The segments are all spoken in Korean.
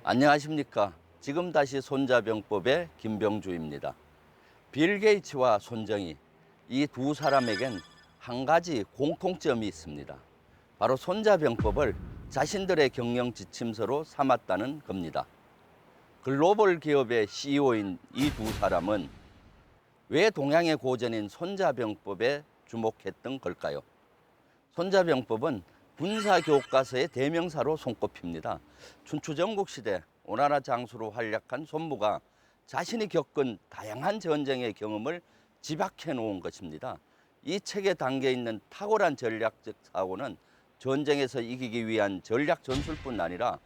안녕하십니까. 지금 다시 손자병법의 김병주입니다. 빌 게이츠와 손정희, 이 두 사람에겐 한 가지 공통점이 있습니다. 바로 손자병법을 자신들의 경영 지침서로 삼았다는 겁니다. 글로벌 기업의 CEO인 이 두 사람은 왜 동양의 고전인 손자병법에 주목했던 걸까요? 손자병법은 군사교과서의 대명사로 손꼽힙니다. 춘추전국 시대 오나라 장수로 활약한 손무가 자신이 겪은 다양한 전쟁의 경험을 집약해 놓은 것입니다. 이 책에 담겨 있는 탁월한 전략적 사고는 전쟁에서 이기기 위한 전략 전술뿐 아니라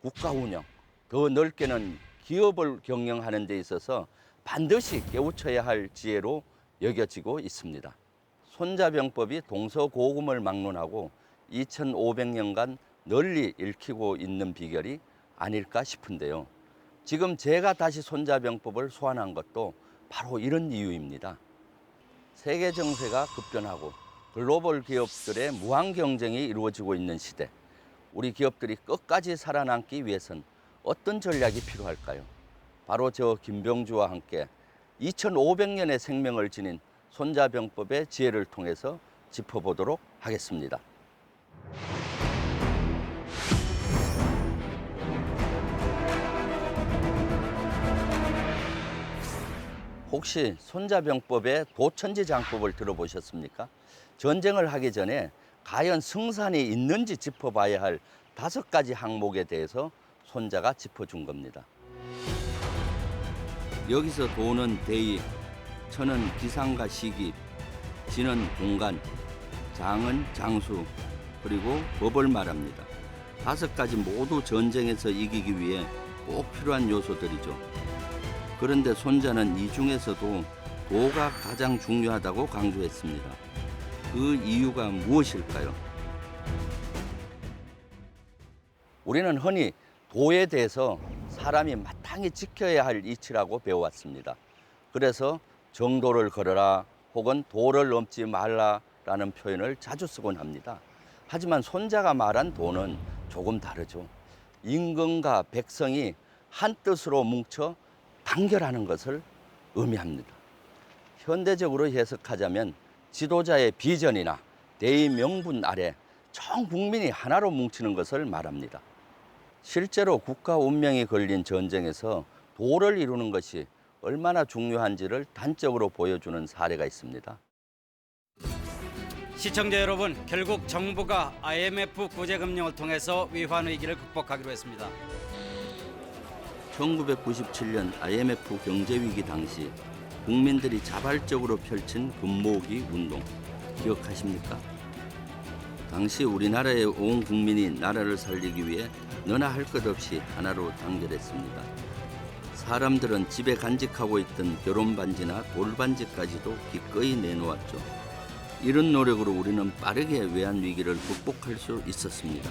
국가 운영, 더 넓게는 기업을 경영하는 데 있어서 반드시 깨우쳐야 할 지혜로 여겨지고 있습니다. 손자병법이 동서고금을 막론하고 2500년간 널리 읽히고 있는 비결이 아닐까 싶은데요. 지금 제가 다시 손자병법을 소환한 것도 바로 이런 이유입니다. 세계 정세가 급변하고 글로벌 기업들의 무한 경쟁이 이루어지고 있는 시대, 우리 기업들이 끝까지 살아남기 위해선 어떤 전략이 필요할까요? 바로 저 김병주와 함께 2500년의 생명을 지닌 손자병법의 지혜를 통해서 짚어보도록 하겠습니다. 혹시 손자병법의 도천지장법을 들어보셨습니까? 전쟁을 하기 전에 과연 승산이 있는지 짚어봐야 할 5가지 항목에 대해서 손자가 짚어준 겁니다. 여기서 도는 대의, 천은 기상과 시기, 진은 공간, 장은 장수, 그리고 법을 말합니다. 5가지 모두 전쟁에서 이기기 위해 꼭 필요한 요소들이죠. 그런데 손자는 이 중에서도 도가 가장 중요하다고 강조했습니다. 그 이유가 무엇일까요? 우리는 흔히 도에 대해서 사람이 마땅히 지켜야 할 이치라고 배워왔습니다. 그래서 정도를 걸어라 혹은 도를 넘지 말라라는 표현을 자주 쓰곤 합니다. 하지만 손자가 말한 도는 조금 다르죠. 임금과 백성이 한 뜻으로 뭉쳐 단결하는 것을 의미합니다. 현대적으로 해석하자면 지도자의 비전이나 대의 명분 아래 전 국민이 하나로 뭉치는 것을 말합니다. 실제로 국가 운명이 걸린 전쟁에서 도를 이루는 것이 얼마나 중요한지를 단적으로 보여주는 사례가 있습니다. 시청자 여러분, 결국 정부가 IMF 구제금융을 통해서 위환 위기를 극복하기로 했습니다. 1997년 IMF 경제위기 당시 국민들이 자발적으로 펼친 금모으기 운동 기억하십니까? 당시 우리나라의 온 국민이 나라를 살리기 위해 너나 할 것 없이 하나로 단결했습니다. 사람들은 집에 간직하고 있던 결혼반지나 돌반지까지도 기꺼이 내놓았죠. 이런 노력으로 우리는 빠르게 외환위기를 극복할 수 있었습니다.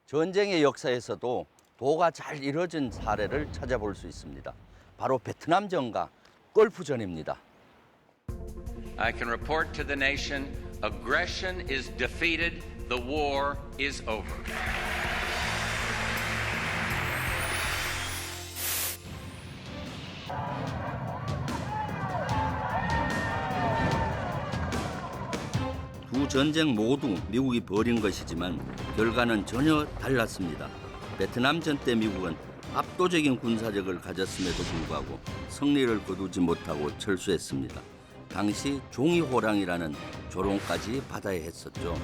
전쟁의 역사에서도 도가 잘 이루어진 사례를 찾아볼 수 있습니다. 바로 베트남전과 걸프전입니다. I can report to the nation, aggression is defeated, the war is over. 두 전쟁 모두 미국이 벌인 것이지만 결과는 전혀 달랐습니다. 베트남전 때 미국은 압도적인 군사력을 가졌음에도 불구하고 승리를 거두지 못하고 철수했습니다. 당시 종이호랑이라는 조롱까지 받아야 했었죠.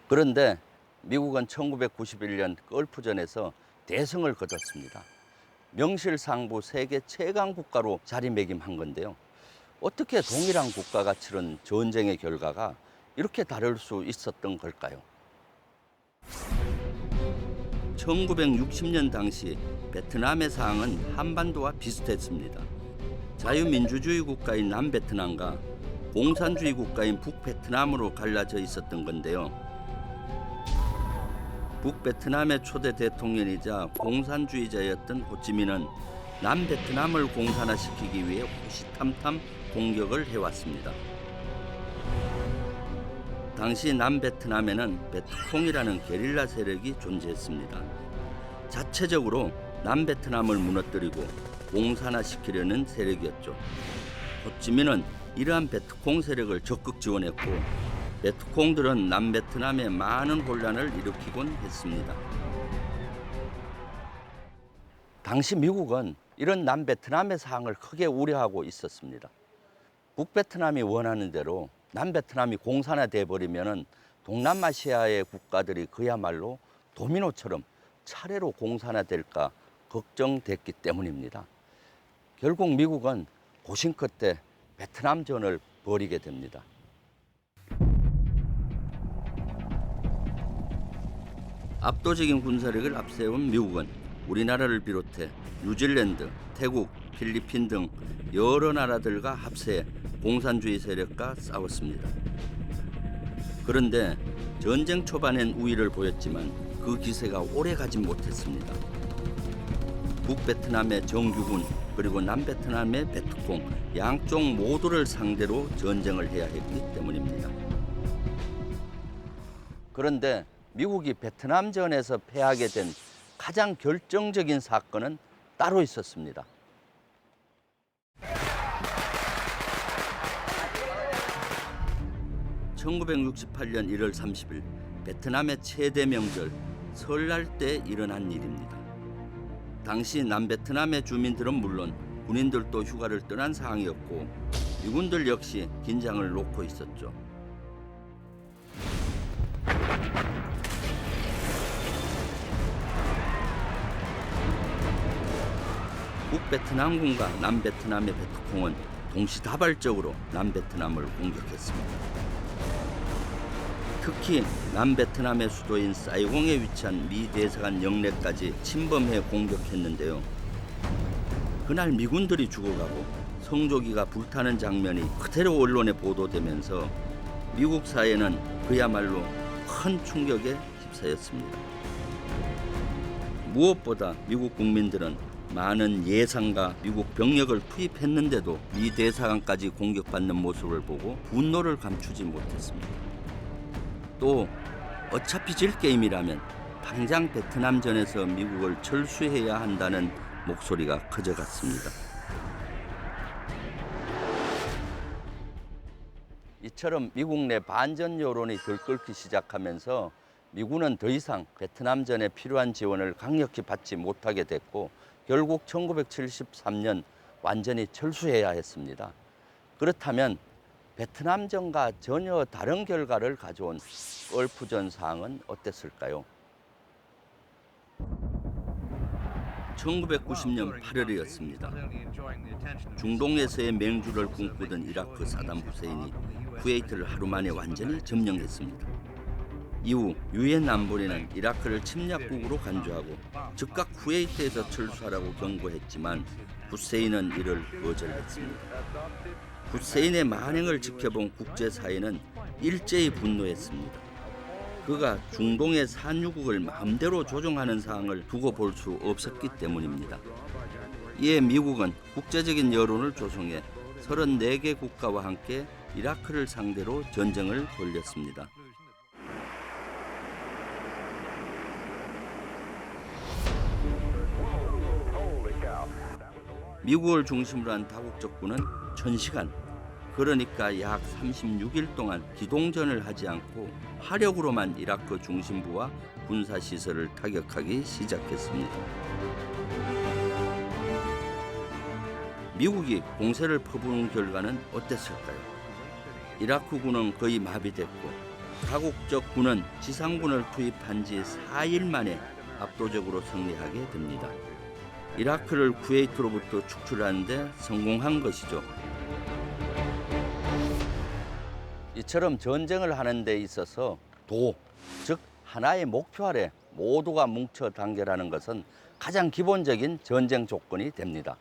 그런데 미국은 1991년 걸프전에서 대승을 거뒀습니다. 명실상부 세계 최강 국가로 자리매김한 건데요. 어떻게 동일한 국가가 치른 전쟁의 결과가 이렇게 다를 수 있었던 걸까요? 1960년 당시 베트남의 상황은 한반도와 비슷했습니다. 자유민주주의 국가인 남베트남과 공산주의 국가인 북베트남으로 갈라져 있었던 건데요. 북베트남의 초대 대통령이자 공산주의자였던 호치민은 남베트남을 공산화시키기 위해 호시탐탐 공격을 해왔습니다. 당시 남베트남에는 베트콩이라는 게릴라 세력이 존재했습니다. 자체적으로 남베트남을 무너뜨리고 공산화시키려는 세력이었죠. 호치민은 이러한 베트콩 세력을 적극 지원했고 베트콩들은 남베트남에 많은 혼란을 일으키곤 했습니다. 당시 미국은 이런 남베트남의 상황을 크게 우려하고 있었습니다. 북베트남이 원하는 대로 남베트남이 공산화돼 버리면은 동남아시아의 국가들이 그야말로 도미노처럼 차례로 공산화될까 걱정됐기 때문입니다. 결국 미국은 고심 끝에 베트남전을 벌이게 됩니다. 압도적인 군사력을 앞세운 미국은 우리나라를 비롯해 뉴질랜드, 태국, 필리핀 등 여러 나라들과 합세해 공산주의 세력과 싸웠습니다. 그런데 전쟁 초반엔 우위를 보였지만 그 기세가 오래 가진 못했습니다. 북베트남의 정규군 그리고 남베트남의 베트콩 양쪽 모두를 상대로 전쟁을 해야 했기 때문입니다. 그런데 미국이 베트남전에서 패하게 된 가장 결정적인 사건은 따로 있었습니다. (1968년 1월 30일) 베트남의 최대 명절 설날 때 일어난 일입니다. 당시 남베트남의 주민들은 물론 군인들도 휴가를 떠난 상황이었고 미군들 역시 긴장을 놓고 있었죠. 북베트남군과 남베트남의 베트콩은 동시다발적으로 남베트남을 공격했습니다. 특히 남베트남의 수도인 사이공에 위치한 미 대사관 영내까지 침범해 공격했는데요. 그날 미군들이 죽어가고 성조기가 불타는 장면이 그대로 언론에 보도되면서 미국 사회는 그야말로 큰 충격에 휩싸였습니다. 무엇보다 미국 국민들은 많은 예상과 미국 병력을 투입했는데도 미 대사관까지 공격받는 모습을 보고 분노를 감추지 못했습니다. 또 어차피 질 게임이라면 당장 베트남전에서 미국을 철수해야 한다는 목소리가 커져갔습니다. 이처럼 미국 내 반전 여론이 들끓기 시작하면서 미군은 더 이상 베트남전에 필요한 지원을 강력히 받지 못하게 됐고 결국 1973년 완전히 철수해야 했습니다. 그렇다면 베트남전과 전혀 다른 결과를 가져온 걸프전 상황은 어땠을까요? 1990년 8월이었습니다. 중동에서의 맹주를 꿈꾸던 이라크 사담 후세인이 쿠웨이트를 하루 만에 완전히 점령했습니다. 이후 유엔 안보리는 이라크를 침략국으로 간주하고 즉각 쿠웨이트에서 철수하라고 경고했지만 후세인은 이를 거절했습니다. 후세인의 만행을 지켜본 국제사회는 일제히 분노했습니다. 그가 중동의 산유국을 마음대로 조종하는 상황을 두고 볼 수 없었기 때문입니다. 이에 미국은 국제적인 여론을 조성해 34개 국가와 함께 이라크를 상대로 전쟁을 벌였습니다. 미국을 중심으로 한 다국적군은 1000시간, 그러니까 약 36일 동안 기동전을 하지 않고 화력으로만 이라크 중심부와 군사시설을 타격하기 시작했습니다. 미국이 공세를 퍼부은 결과는 어땠을까요? 이라크군은 거의 마비됐고 다국적 군은 지상군을 투입한 지 4일 만에 압도적으로 승리하게 됩니다. 이라크를 쿠웨이트로부터 축출하는 데 성공한 것이죠. 이처럼 전쟁을 하는 데 있어서 도, 즉 하나의 목표 아래 모두가 뭉쳐 단결하는 것은 가장 기본적인 전쟁 조건이 됩니다.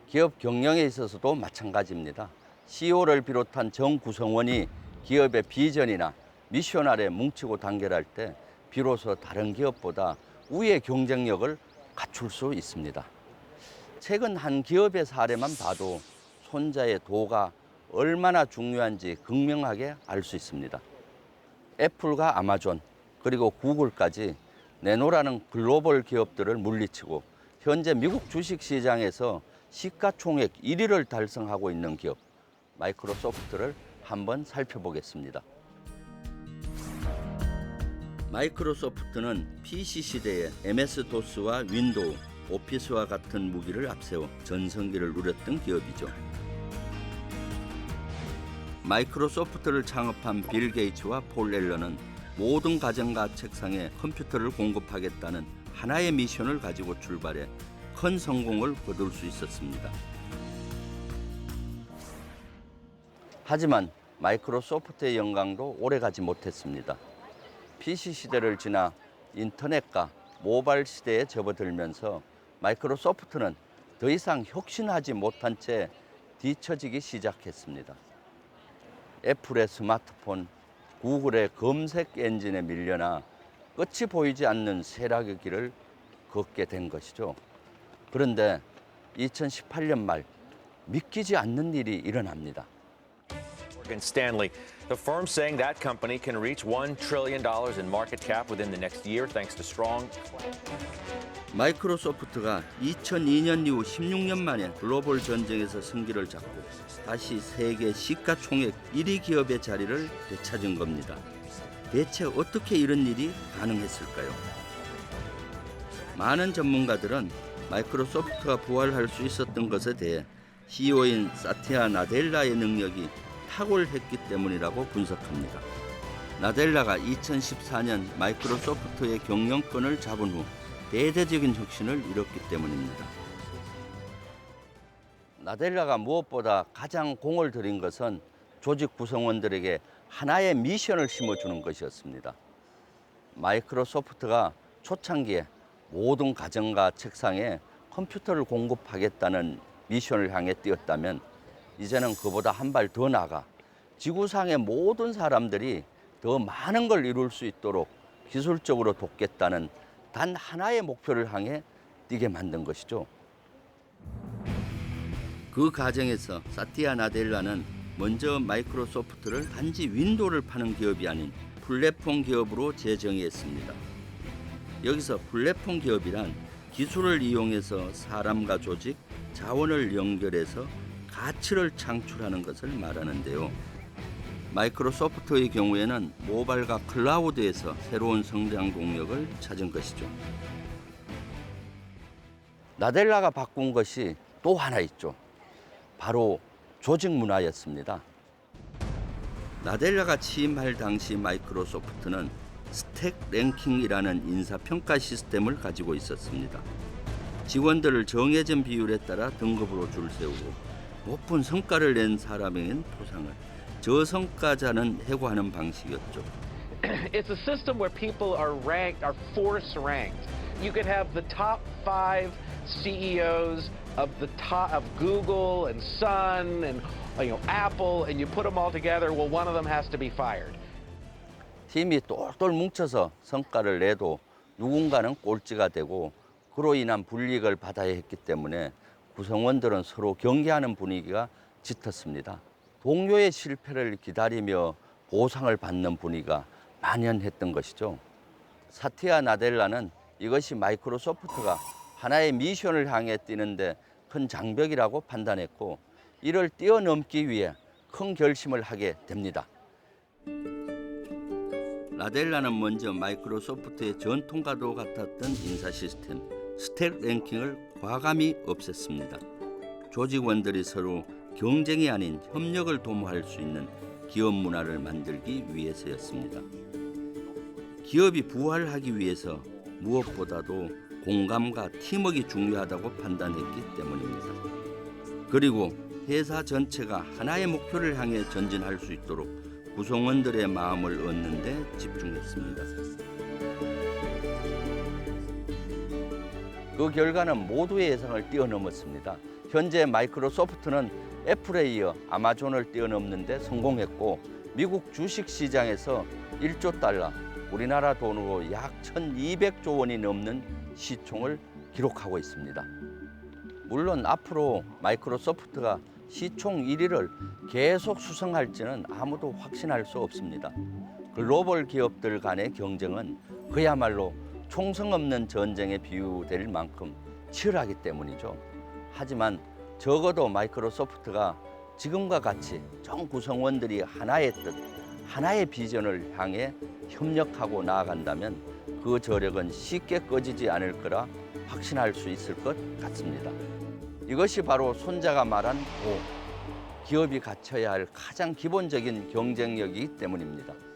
기업 경영에 있어서도 마찬가지입니다. CEO를 비롯한 전 구성원이 기업의 비전이나 미션 아래 뭉치고 단결할 때 비로소 다른 기업보다 우위의 경쟁력을 갖출 수 있습니다. 최근 한 기업의 사례만 봐도 손자의 도가 얼마나 중요한지 극명하게 알 수 있습니다. 애플과 아마존 그리고 구글까지 내노라는 글로벌 기업들을 물리치고 현재 미국 주식시장에서 시가총액 1위를 달성하고 있는 기업 마이크로소프트를 한번 살펴보겠습니다. 마이크로소프트는 PC 시대에 MS-DOS와 윈도우, 오피스와 같은 무기를 앞세워 전성기를 누렸던 기업이죠. 마이크로소프트를 창업한 빌 게이츠와 폴 앨런은 모든 가정과 책상에 컴퓨터를 공급하겠다는 하나의 미션을 가지고 출발해 큰 성공을 거둘 수 있었습니다. 하지만 마이크로소프트의 영광도 오래가지 못했습니다. PC 시대를 지나 인터넷과 모바일 시대에 접어들면서 마이크로소프트는 더 이상 혁신하지 못한 채 뒤처지기 시작했습니다. 애플의 스마트폰, 구글의 검색 엔진에 밀려나 끝이 보이지 않는 쇠락의 길을 걷게 된 것이죠. 그런데 2018년 말 믿기지 않는 일이 일어납니다. Morgan Stanley, the firm saying that company can reach $1 trillion in market cap within the next year thanks to strong. 마이크로소프트가 2002년 이후 16년 만에 글로벌 전쟁에서 승기를 잡고 다시 세계 시가총액 1위 기업의 자리를 되찾은 겁니다. 대체 어떻게 이런 일이 가능했을까요? 많은 전문가들은 마이크로소프트가 부활할 수 있었던 것에 대해 CEO인 사티아 나델라의 능력이 탁월했기 때문이라고 분석합니다. 나델라가 2014년 마이크로소프트의 경영권을 잡은 후 대대적인 혁신을 이뤘기 때문입니다. 나델라가 무엇보다 가장 공을 들인 것은 조직 구성원들에게 하나의 미션을 심어주는 것이었습니다. 마이크로소프트가 초창기에 모든 가정과 책상에 컴퓨터를 공급하겠다는 미션을 향해 뛰었다면 이제는 그보다 한 발 더 나아가 지구상의 모든 사람들이 더 많은 걸 이룰 수 있도록 기술적으로 돕겠다는 단 하나의 목표를 향해 뛰게 만든 것이죠. 그 과정에서 사티아 나델라는 먼저 마이크로소프트를 단지 윈도우를 파는 기업이 아닌 플랫폼 기업으로 재정의했습니다. 여기서 플랫폼 기업이란 기술을 이용해서 사람과 조직, 자원을 연결해서 가치를 창출하는 것을 말하는데요. 마이크로소프트의 경우에는 모바일과 클라우드에서 새로운 성장 동력을 찾은 것이죠. 나델라가 바꾼 것이 또 하나 있죠. 바로 조직 문화였습니다. 나델라가 취임할 당시 마이크로소프트는 스택 랭킹이라는 인사평가 시스템을 가지고 있었습니다. 직원들을 정해진 비율에 따라 등급으로 줄 세우고 높은 성과를 낸 사람에겐 포상을, 저성과자는 해고하는 방식이었죠. It's a system where people are ranked, are force ranked. You could have the top 5 CEOs of the top of Google and Sun and Apple, and you put them all together. Well, one of them has to be fired. 팀이 똘똘 뭉쳐서 성과를 내도 누군가는 꼴찌가 되고 그로 인한 불이익을 받아야 했기 때문에 구성원들은 서로 경계하는 분위기가 짙었습니다. 동료의 실패를 기다리며 보상을 받는 분위기가 만연했던 것이죠. 사티아 나델라는 이것이 마이크로소프트가 하나의 미션을 향해 뛰는데 큰 장벽이라고 판단했고 이를 뛰어넘기 위해 큰 결심을 하게 됩니다. 나델라는 먼저 마이크로소프트의 전통과도 같았던 인사 시스템 스택 랭킹을 과감히 없앴습니다. 조직원들이 서로 경쟁이 아닌 협력을 도모할 수 있는 기업 문화를 만들기 위해서였습니다. 기업이 부활하기 위해서 무엇보다도 공감과 팀워크가 중요하다고 판단했기 때문입니다. 그리고 회사 전체가 하나의 목표를 향해 전진할 수 있도록 구성원들의 마음을 얻는 데 집중했습니다. 그 결과는 모두의 예상을 뛰어넘었습니다. 현재 마이크로소프트는 애플에 이어 아마존을 뛰어넘는 데 성공했고 미국 주식시장에서 1조 달러, 우리나라 돈으로 약 1,200조 원이 넘는 시총을 기록하고 있습니다. 물론 앞으로 마이크로소프트가 시총 1위를 계속 수성할지는 아무도 확신할 수 없습니다. 글로벌 기업들 간의 경쟁은 그야말로 총성 없는 전쟁에 비유될 만큼 치열하기 때문이죠. 하지만 적어도 마이크로소프트가 지금과 같이 전 구성원들이 하나의 뜻, 하나의 비전을 향해 협력하고 나아간다면 그 저력은 쉽게 꺼지지 않을 거라 확신할 수 있을 것 같습니다. 이것이 바로 손자가 말한 기업이 갖춰야 할 가장 기본적인 경쟁력이기 때문입니다.